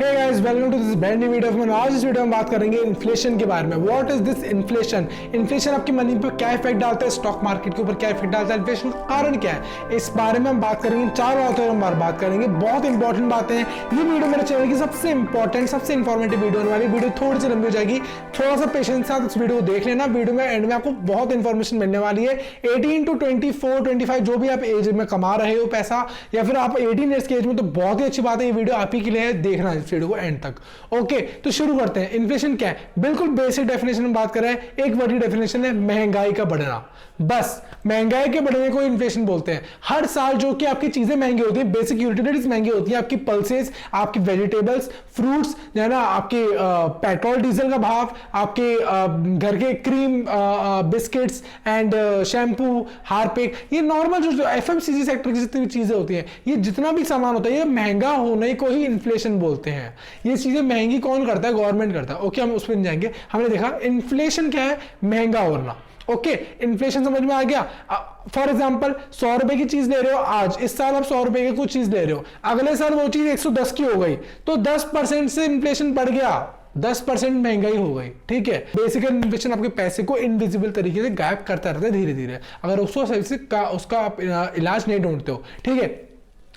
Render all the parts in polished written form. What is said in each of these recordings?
Hey guys, welcome to this brand new video. आज इस video में बात करेंगे इन्फ्लेशन के बारे में। What is this inflation? Inflation आपकी मनी पर क्या इफेक्ट डालता है, स्टॉक मार्केट के ऊपर क्या इफेक्ट डालता है, इन्फ्लेशन का कारण क्या है, इस बारे में हम बात करेंगे। चार बातों हम बात करेंगे, बहुत इंपॉर्टेंट बातें हैं। ये वीडियो मेरे चैनल की सबसे इंपॉर्टेंट, सबसे इंफॉर्मेटिव वीडियो होने वाली। वीडियो थोड़ी सी लंबी हो जाएगी, थोड़ा सा पेशेंस के साथ इस वीडियो को देख लेना। वीडियो में एंड में आपको बहुत इंफॉर्मेशन मिलने वाली है। 18 to 24, 25 जो भी आप एज में कमा रहे हो पैसा, या फिर आप 18 ईयर्स की एज में, तो बहुत ही अच्छी बात है। ये वीडियो आप ही के लिए है, देखना इस वीडियो को एंड तक। ओके, तो शुरू करते हैं। इन्फ्लेशन क्या है? बिल्कुल बेसिक डेफिनेशन में बात करें, एक बड़ी डेफिनेशन है महंगाई का बढ़ना। बस महंगाई के बढ़ने को इन्फ्लेशन बोलते हैं। हर साल जो कि आपकी चीजें महंगी होती है, बेसिक यूटिलिटीज महंगी होती है, आपकी पल्सेस, आपकी वेजिटेबल्स, फ्रूट्स, जो है ना, आपके पेट्रोल डीजल का भाव, आपके घर के cream, biscuits and shampoo, Harpic, ये नॉर्मल जो एफएमसीजी सेक्टर की जितनी भी चीजें होती हैं, ये जितना भी सामान होता है, ये महंगा होने को ही इन्फ्लेशन बोलते हैं। ये चीजें महंगी कौन करता है? गवर्नमेंट करता है। ओके, हम उस पर नहीं जाएंगे। हमने देखा इन्फ्लेशन क्या है, महंगा होना। ओके, इन्फ्लेशन समझ में आ गया। फॉर एग्जाम्पल 100 रुपए की चीज ले रहे हो आज, इस साल आप 100 रुपए की कुछ चीज ले रहे हो, अगले साल वो चीज 110 की हो गई, तो 10% से इन्फ्लेशन बढ़ गया, 10% महंगाई हो गई। ठीक है, बेसिक इन्फ्लेशन आपके पैसे को इनविजिबल तरीके से गायब करता रहता है धीरे धीरे, अगर उसको सही से उसका आप इलाज नहीं ढूंढते हो। ठीक है,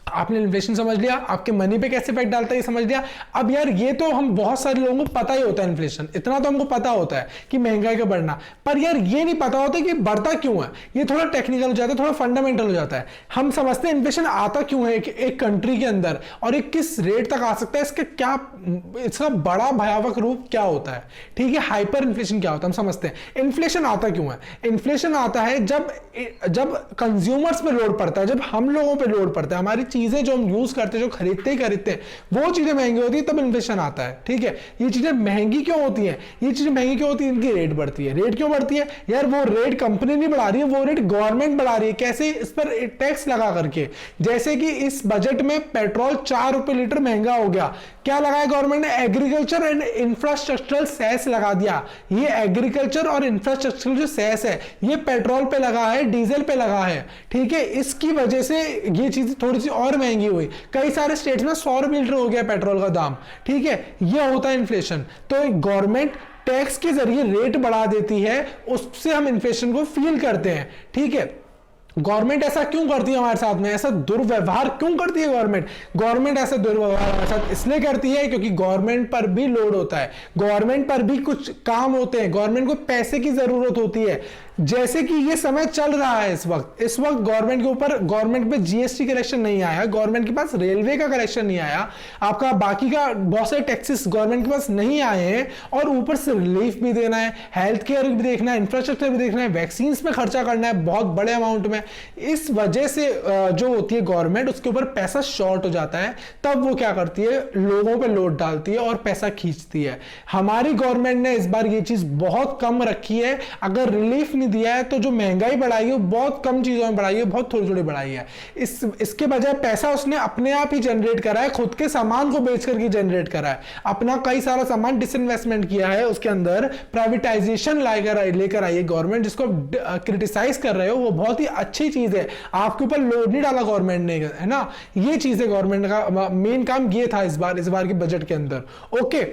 आपने इन्फ्लेशन समझ लिया, आपके मनी पे कैसे इफेक्ट डालता है ये समझ लिया। अब यार ये तो हम बहुत सारे लोगों को पता ही होता है इन्फ्लेशन, इतना तो हमको पता होता है कि महंगाई का बढ़ना, पर यार ये नहीं पता होता कि बढ़ता क्यों है। ये थोड़ा टेक्निकल हो जाता है, थोड़ा फंडामेंटल हो जाता है। हम समझते हैं इन्फ्लेशन आता क्यों है एक कंट्री के अंदर, और एक किस रेट तक आ सकता है, इसके क्या, इसका बड़ा भयावह रूप क्या होता है। ठीक है, हाइपर इन्फ्लेशन क्या होता है, हम समझते हैं इन्फ्लेशन आता क्यों है। इन्फ्लेशन आता है जब कंज्यूमर्स पे लोड पड़ता है, जब हम लोगों पे लोड पड़ता है, हमारी चीजें जो हम यूज करते हैं, जो खरीदते हैं, वो चीजें महंगी होती है, तब इन्फ्लेशन आता है। ठीक है, ये चीजें महंगी क्यों होती हैं? ये चीजें महंगी क्यों होती है? इनकी रेट बढ़ती है। रेट क्यों बढ़ती है यार? वो रेट कंपनी नहीं बढ़ा रही है, वो रेट गवर्नमेंट बढ़ा रही है। कैसे? इस पर टैक्स लगा करके। जैसे कि इस बजट में पेट्रोल 4 रुपए लीटर महंगा हो गया, क्या लगाया गवर्नमेंट ने? एग्रीकल्चर एंड इंफ्रास्ट्रक्चरल सेस लगा दिया। ये एग्रीकल्चर और इंफ्रास्ट्रक्चरल जो सेस है, ये पेट्रोल पे लगा है, डीजल पे लगा है। ठीक है, इसकी वजह से ये चीज थोड़ी सी और महंगी हुई। कई सारे स्टेट्स में 100 रुपए लीटर हो गया पेट्रोल का दाम। ठीक है, ये होता है इन्फ्लेशन। तो गवर्नमेंट टैक्स के जरिए रेट बढ़ा देती है, उससे हम इन्फ्लेशन को फील करते हैं। ठीक है, गवर्नमेंट ऐसा क्यों करती है हमारे साथ में? ऐसा दुर्व्यवहार क्यों करती है गवर्नमेंट? गवर्नमेंट ऐसा दुर्व्यवहार हमारे साथ इसलिए करती है क्योंकि गवर्नमेंट पर भी लोड होता है, गवर्नमेंट पर भी कुछ काम होते हैं, गवर्नमेंट को पैसे की जरूरत होती है। जैसे कि ये समय चल रहा है इस वक्त गवर्नमेंट के ऊपर, गवर्नमेंट पे जीएसटी कलेक्शन नहीं आया, गवर्नमेंट के पास रेलवे का कलेक्शन नहीं आया, आपका बाकी का बहुत सारे टैक्सेस गवर्नमेंट के पास नहीं आए हैं, और ऊपर से रिलीफ भी देना है, हेल्थ केयर भी देखना है, इंफ्रास्ट्रक्चर भी देखना है, वैक्सीन में खर्चा करना है बहुत बड़े अमाउंट में। इस वजह से जो होती है गवर्नमेंट, उसके ऊपर पैसा शॉर्ट हो जाता है, तब वो क्या करती है? लोगों पे लोड डालती है और पैसा खींचती है। हमारी गवर्नमेंट ने इस बार ये चीज बहुत कम रखी है। अगर रिलीफ दिया है तो जो महंगाई बढ़ाई है वो बहुत कम चीजों में बढ़ाई है, बहुत थोड़ी थोड़ी बढ़ाई है। इसके बजाय पैसा उसने अपने आप ही जनरेट करा है, खुद के सामान को बेच करके जनरेट करा है, अपना कई सारा सामान डिसइन्वेस्टमेंट किया है, उसके अंदर प्राइवेटाइजेशन लेकर आई है गवर्नमेंट। जिसको क्रिटिसाइज कर रहे हो, वो बहुत ही अच्छी चीज है, आपके ऊपर लोड नहीं डाला गवर्नमेंट ने, है ना। ये चीज है गवर्नमेंट का मेन काम, ये था इस बार के बजट के अंदर। ओके,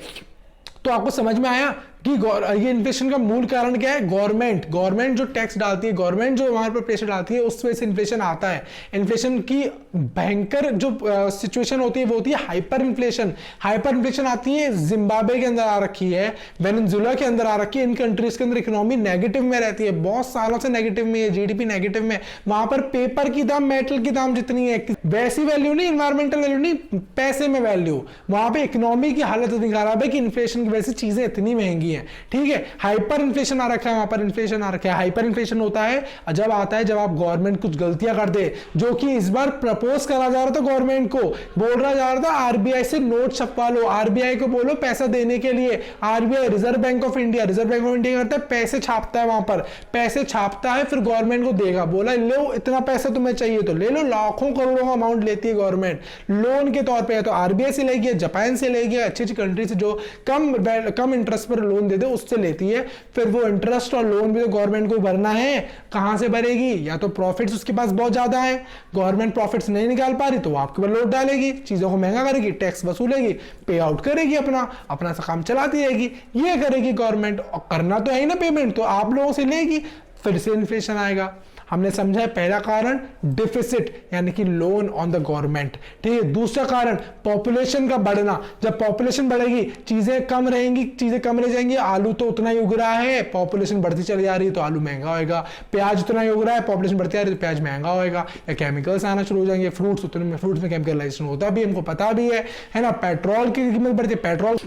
तो आपको समझ में आया कि ये इन्फ्लेशन का मूल कारण क्या है? गवर्नमेंट जो टैक्स डालती है, गवर्नमेंट जो हमारे पर प्रेशर डालती है, उस वजह से इन्फ्लेशन आता है। इन्फ्लेशन की भयंकर जो सिचुएशन होती है वो होती है हाइपर इन्फ्लेशन। हाइपर इन्फ्लेशन आती है, जिम्बाब्वे के अंदर आ रखी है, वेनेजुएला के अंदर आ रखी है। इन कंट्रीज के अंदर इकोनॉमी नेगेटिव में रहती है, बहुत सालों से नेगेटिव में है, जीडीपी नेगेटिव में। वहां पर पेपर की दाम, मेटल की दाम जितनी है, वैसी वैल्यू नहीं, इन्वायरमेंटल वैल्यू नहीं, पैसे में वैल्यू। वहां पर इकोनॉमी की हालत इतनी खराब है कि इन्फ्लेशन की वजह से चीजें इतनी महंगी है। ठीक है, हाइपर इन्फ्लेशन आ रखा है, वहां पर इन्फ्लेशन आ रखा है। हाइपर इन्फ्लेशन होता है जब आता है, जब आप गवर्नमेंट कुछ गलतियां कर दे, जो कि इस बार प्रपोज करा जा रहा था गवर्नमेंट को, बोल रहा जा रहा था आरबीआई से नोट छपवा लो, आरबीआई को बोलो पैसा देने के लिए। RBI, reserve bank of India करता है, पैसे छापता है, वहां पर पैसे छापता है, फिर गवर्नमेंट को देगा, बोला लो इतना पैसा तुम्हें चाहिए तो ले लो। लाखों करोड़ों का अमाउंट लेती है गवर्नमेंट लोन के तौर पर, तो आरबीआई से लेगी, जापान से लेगी, अच्छी अच्छी कंट्री से जो कम इंटरेस्ट पर लोन लोन दे दे उससे लेती है, फिर वो इंटरेस्ट और लोन भी तो गवर्नमेंट को भरना है, कहां से भरेगी? या तो प्रॉफिट्स उसके पास बहुत ज्यादा है, गवर्नमेंट प्रॉफिट्स नहीं निकाल पा रही तो वो आपके ऊपर लोड डालेगी, चीजों को महंगा करेगी, टैक्स वसूलेगी, पे आउट करेगी, अपना अपना सा काम चलाती रहेगी, ये करेगी गवर्नमेंट, और करना तो है ही ना पेमेंट, तो आप लोगों से लेगी, फिर से इन्फ्लेशन आएगा। हमने समझा है पहला कारण डिफिसिट यानी कि लोन ऑन द गवर्नमेंट, ठीक है। दूसरा कारण पॉपुलेशन का बढ़ना, जब पॉपुलेशन बढ़ेगी चीजें कम रहेंगी, चीजें कम रह जाएंगी, आलू तो उतना ही उग रहा है, पॉपुलेशन बढ़ती चली जा रही है तो आलू महंगा होएगा, प्याज उतना ही उग रहा है, पॉपुलेशन बढ़ती जा रही है तो प्याज महंगा होएगा, या केमिकल्स आना शुरू हो जाएंगे, फ्रूट्स उतने में, फ्रूट्स में केमिकलाइजेशन होता भी हमको पता भी है ना, पेट्रोल की कीमत बढ़ती है, पेट्रोल,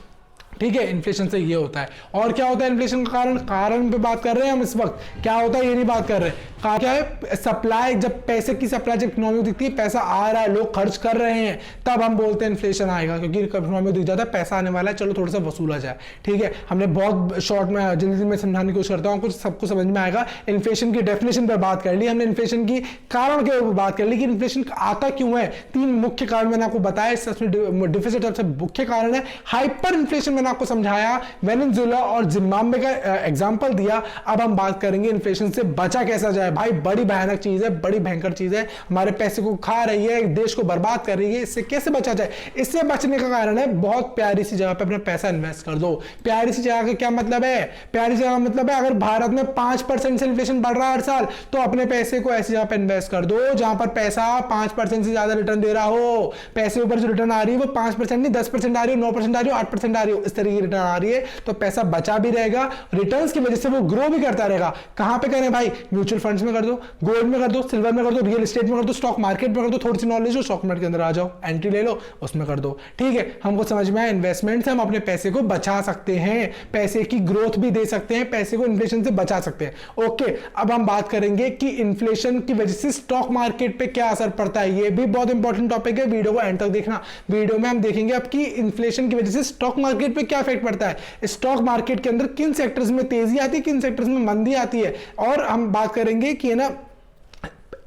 ठीक है। इन्फ्लेशन से ये होता है। और क्या होता है इन्फ्लेशन का कारण? कारण पे बात कर रहे हैं हम इस वक्त, क्या होता है ये नहीं बात कर रहे। क्या है? सप्लाई, जब पैसे की सप्लाई, जब इकोनॉमी दिखती है पैसा आ रहा है, लोग खर्च कर रहे हैं, तब हम बोलते हैं इन्फ्लेशन आएगा, क्योंकि इकोनॉमी दिख जाता है पैसा आने वाला है, चलो थोड़ा सा वसूला जाए, ठीक है। हमने बहुत शॉर्ट में जल्दी में समझाने की कोशिश करता हूँ, कुछ सबको समझ में आएगा। इन्फ्लेशन की डेफिनेशन पर बात कर ली हमने, इन्फ्लेशन की कारण के ऊपर बात कर ली कि इन्फ्लेशन आता क्यों है। 3 मुख्य कारण मैंने आपको बताया, सबसे डिफिसिट सबसे मुख्य कारण है। हाइपर इन्फ्लेशन मैंने आपको समझाया, वेनेजुएला और जिम्बाब्वे का एग्जांपल दिया। अब हम बात करेंगे इन्फ्लेशन से बचा कैसा जाए। भाई बड़ी भयानक चीज है, बड़ी भयंकर चीज है, हमारे पैसे को खा रही है, देश को बर्बाद कर रही है, इससे कैसे बचा जाए? इससे बचने का कारण है बहुत प्यारी सी जगह पे अपना पैसा इन्वेस्ट कर दो। प्यारी सी जगह का क्या मतलब है? प्यारी जगह मतलब है, अगर भारत में 5% से इन्फ्लेशन बढ़ रहा है हर साल, तो अपने पैसे को ऐसी जगह पे इन्वेस्ट कर दो जहां पर पैसा 5% से ज्यादा रिटर्न दे रहा हो। पैसे ऊपर जो रिटर्न आ रही है वो 5% नहीं, 10% आ रही हो, 9% आ रही हो, 8% आ रही हो, इस तरीके की रिटर्न आ रही है, तो पैसा बचा भी रहेगा, रिटर्न्स की वजह से वो ग्रो भी करता रहेगा। कहां पे करें भाई? म्यूचुअल फंड्स में कर दो, गोल्ड में कर दो, सिल्वर में कर दो, रियल एस्टेट में कर दो, स्टॉक मार्केट में कर दो, थोड़ी सी नॉलेज हो स्टॉक मार्केट के अंदर आ जाओ, एंट्री ले लो, उसमें कर दो, ठीक है। हमको समझ में आया इन्वेस्टमेंट से हम अपने पैसे को बचा सकते हैं, पैसे की ग्रोथ भी दे सकते हैं, पैसे को इन्फ्लेशन से बचा सकते हैं। ओके, अब हम बात करेंगे कि इन्फ्लेशन की वजह से स्टॉक मार्केट पे क्या असर पड़ता है। ये भी बहुत इंपॉर्टेंट टॉपिक है, वीडियो को एंड तक देखना। वीडियो में हम देखेंगे अब कि इन्फ्लेशन की वजह से स्टॉक मार्केट पे क्या इफेक्ट पड़ता है, स्टॉक मार्केट के अंदर किन सेक्टर्स में तेजी आती है, किन सेक्टर्स में मंदी आती है, और हम बात करेंगे कि ना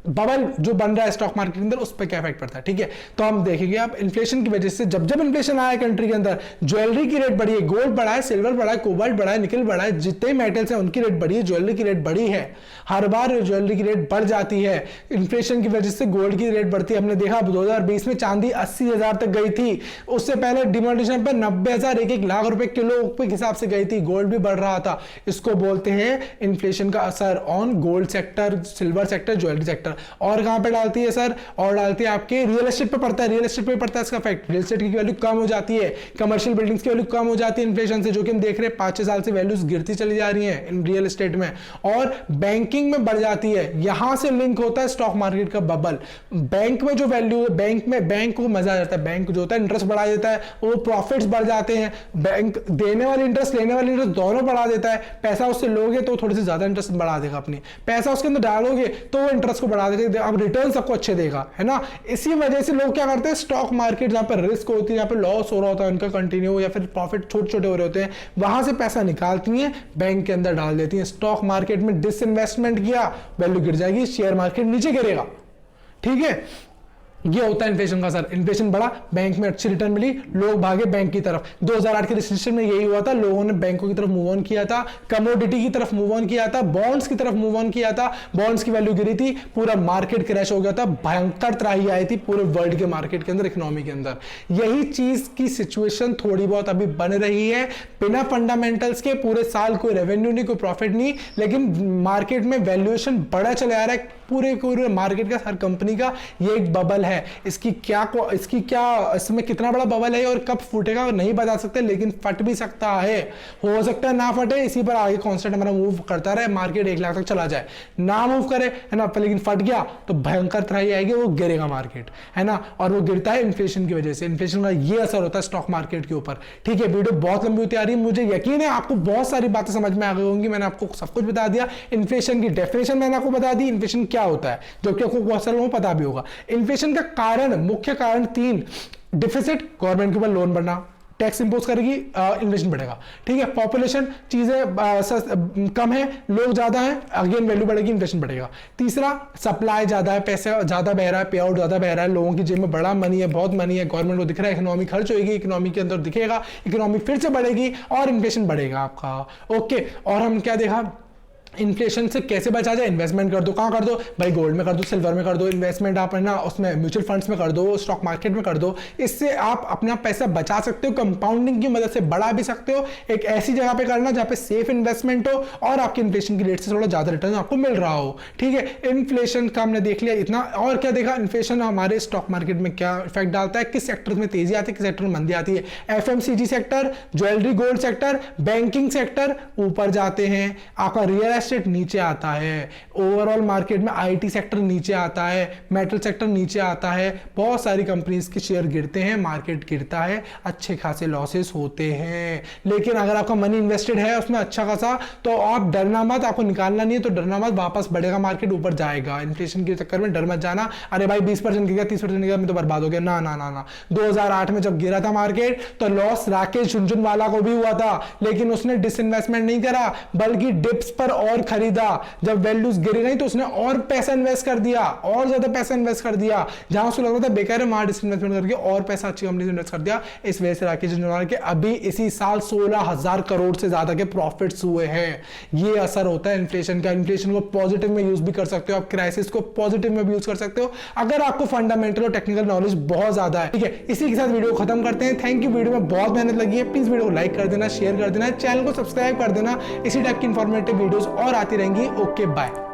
बबल जो बन रहा है स्टॉक मार्केट के अंदर उस पर क्या इफेक्ट पड़ता है, ठीक है। तो हम देखेंगे अब इन्फ्लेशन की वजह से, जब जब इन्फ्लेशन आया कंट्री के अंदर, ज्वेलरी की रेट बढ़ी है, गोल्ड बढ़ा है, सिल्वर बढ़ा है, कोबाल्ट बढ़ा है, निकल बढ़ा है, जितने मेटल्स हैं उनकी रेट बढ़ी है, ज्वेलरी की रेट बढ़ी है। हर बार ज्वेलरी की रेट बढ़ जाती है इन्फ्लेशन की वजह से, गोल्ड की रेट बढ़ती है। हमने देखा 2020 में चांदी 80,000 तक गई थी, उससे पहले डिमोनेटाइजेशन पर 90,000, 1-1 लाख रुपए किलो के हिसाब से गई थी, गोल्ड भी बढ़ रहा था। इसको बोलते हैं इन्फ्लेशन का असर on gold sector, silver sector, jewellery sector. और कहां पे डालती है सर? और डालती है आपके रियल एस्टेट पे पड़ता है, रियल एस्टेट पे पड़ता है इसका इफेक्ट। रियल एस्टेट की वैल्यू कम हो जाती है, कमर्शियल बिल्डिंग्स की वैल्यू कम हो जाती है इन्फ्लेशन से, जो कि हम देख रहे हैं 5-6 साल से वैल्यूज गिरती चली जा रही है इन रियल एस्टेट में। और बैंकिंग में बढ़ जाती है, यहां से लिंक होता है स्टॉक मार्केट का बबल। बैंक में जो वैल्यू है, बैंक को मजा आ जाता है, बैंक जो होता है इंटरेस्ट बढ़ा देता है, वो प्रॉफिट्स बढ़ जाते हैं, बैंक देने वाली इंटरेस्ट, लेने वाली इंटरेस्ट दोनों बढ़ा देता है। पैसा उससे लोगे तो थोड़ी सी ज्यादा इंटरेस्ट बढ़ा देगा अपनी, पैसा उसके अंदर डालोगे तो वो इंटरेस्ट को बढ़ा देगा, अब रिटर्न सबको अच्छे देगा, है ना। इसी वजह से लोग क्या करते हैं, स्टॉक मार्केट जहां पर रिस्क होती है, जहां पर लॉस हो रहा होता है उनका कंटिन्यू, या फिर प्रॉफिट छोटे छोटे हो रहे होते हैं, वहां से पैसा निकालती हैं, बैंक के अंदर डाल देती हैं। स्टॉक मार्केट में डिसइन्वेस्टमेंट किया, वैल्यू गिर जाएगी, शेयर मार्केट नीचे गिरेगा, ठीक है। ये होता है इन्फ्लेशन का असर। इन्फ्लेशन बढ़ा, बैंक में अच्छी रिटर्न मिली, लोग भागे बैंक की तरफ। 2008 के रिसेशन में यही हुआ था, लोगों ने बैंकों की तरफ मूव ऑन किया था, कमोडिटी की तरफ मूव ऑन किया था, बॉन्ड्स की तरफ मूव ऑन किया था, बॉन्ड्स की वैल्यू गिरी थी, पूरा मार्केट क्रैश हो गया था, भयंकर त्राही आई थी पूरे वर्ल्ड के मार्केट के अंदर, इकोनॉमी के अंदर। यही चीज की सिचुएशन थोड़ी बहुत अभी बन रही है, बिना फंडामेंटल्स के पूरे साल कोई रेवेन्यू नहीं, कोई प्रॉफिट नहीं, लेकिन मार्केट में वैल्यूएशन बढ़ा चला आ रहा है पूरे मार्केट का, हर कंपनी का। ये एक बबल है, इसमें कितना बड़ा बबल है और कब फूटेगा नहीं बता सकते, लेकिन फट भी सकता है, हो सकता है ना फटे, इसी पर आगे कांस्टेंट हमारा मूव करता रहे, मार्केट 1 लाख तक चला जाए, ना मूव करे, है ना, लेकिन फट गया तो भयंकर त्राही आएगी, वो गिरेगा मार्केट, है ना। और वो गिरता है इन्फ्लेशन की वजह से, इन्फ्लेशन का ये असर होता है स्टॉक मार्केट के ऊपर, ठीक है। वीडियो बहुत लंबी होती आ रही है, मुझे यकीन है आपको बहुत सारी बातें समझ में आ गई होंगी, मैंने आपको सब कुछ बता दिया। इन्फ्लेशन की डेफिनेशन मैंने आपको बता दी, इन्फ्लेशन क्या होता है, जो कि आपको बहुत सारे लोगों को पता भी होगा। इन्फ्लेशन का कारण, मुख्य कारण 3: डिफिसिट, गवर्नमेंट के ऊपर लोन बढ़ना, टैक्स इंपोज करेगी, इन्फ्लेशन बढ़ेगा। ठीक है, पॉपुलेशन चीजें कम है, लोग ज्यादा हैं, अगेन वैल्यू बढ़ेगी, इन्फ्लेशन बढ़ेगा। तीसरा, सप्लाई ज्यादा है, पैसा ज्यादा बह रहा है, पे आउट ज्यादा बह रहा है, लोगों की जेब में बड़ा मनी है, बहुत मनी है, गवर्नमेंट को दिख रहा है, इकोनॉमी खर्च होगी, इकोनॉमी के अंदर दिखेगा, इकोनॉमी फिर से बढ़ेगी और इन्फ्लेशन बढ़ेगा आपका। ओके, और हम क्या देखा, इन्फ्लेशन से कैसे बचा जाए, इन्वेस्टमेंट कर दो। कहाँ कर दो भाई, गोल्ड में कर दो, सिल्वर में कर दो, इन्वेस्टमेंट आप है ना उसमें म्यूचुअल फंड्स में कर दो, स्टॉक मार्केट में कर दो। इससे आप अपना पैसा बचा सकते हो, कंपाउंडिंग की मदद से बढ़ा भी सकते हो। एक ऐसी जगह पे करना जहाँ पे सेफ इन्वेस्टमेंट हो और आपके इन्फ्लेशन की रेट से थोड़ा ज्यादा रिटर्न आपको मिल रहा हो। ठीक है, इन्फ्लेशन का हमने देख लिया इतना। और क्या देखा, इन्फ्लेशन हमारे स्टॉक मार्केट में क्या इफेक्ट डालता है, किस सेक्टर में तेजी आती है, किस सेक्टर में मंदी आती है। FMCG sector, jewellery gold sector, banking sector ऊपर जाते हैं, आपका रियल एस्टेट नीचे आता है, ओवरऑल मार्केट में आईटी सेक्टर नीचे आता है, मेटल सेक्टर नीचे आता है, बहुत सारी कंपनीज के शेयर गिरते हैं, मार्केट गिरता है, अच्छे खासे लॉसेस होते हैं। लेकिन अगर आपका मनी इन्वेस्टेड है उसमें अच्छा खासा, तो आप डरना मत, आपको निकालना नहीं है तो डरना मत, वापस बढ़ेगा, मार्केट ऊपर जाएगा। इन्फ्लेशन के चक्कर में डर मत जाना, अरे भाई 20% गिरा, 30% गिरा, मैं तो बर्बाद हो गया, ना ना ना ना। 2008 में जब गिरा था मार्केट तो लॉस राकेश झुनझुनवाला को भी हुआ था, लेकिन उसने डिसइन्वेस्टमेंट नहीं करा, बल्कि डिप्स पर और खरीदा। जब वैल्यूज गिर गई तो उसने और पैसा इन्वेस्ट कर दिया, और ज्यादा पैसा इन्वेस्ट कर दिया, जहां उसको लग रहा था बेकार है, वहां डिसइन्वेस्टमेंट करके और पैसा अच्छी कंपनी से इन्वेस्ट कर दिया। इस वजह से राकेश झुनझुनवाला के अभी इसी साल 16,000 करोड़ से ज्यादा के प्रॉफिट्स हुए हैं। ये असर होता है इन्फ्लेशन का। इन्फ्लेशन को पॉजिटिव में यूज भी कर सकते हो आप, क्राइसिस को पॉजिटिव में भी यूज कर सकते हो, अगर आपको फंडामेंटल और टेक्निकल नॉलेज बहुत ज्यादा है। ठीक है, इसी के साथ वीडियो को खत्म करते हैं। थैंक यू, वीडियो में बहुत मेहनत लगी है, प्लीज वीडियो को लाइक कर देना, शेयर कर देना, चैनल को सब्सक्राइब कर देना। इसी टाइप की इंफॉर्मेटिव वीडियोस और आती रहेंगी। Okay bye.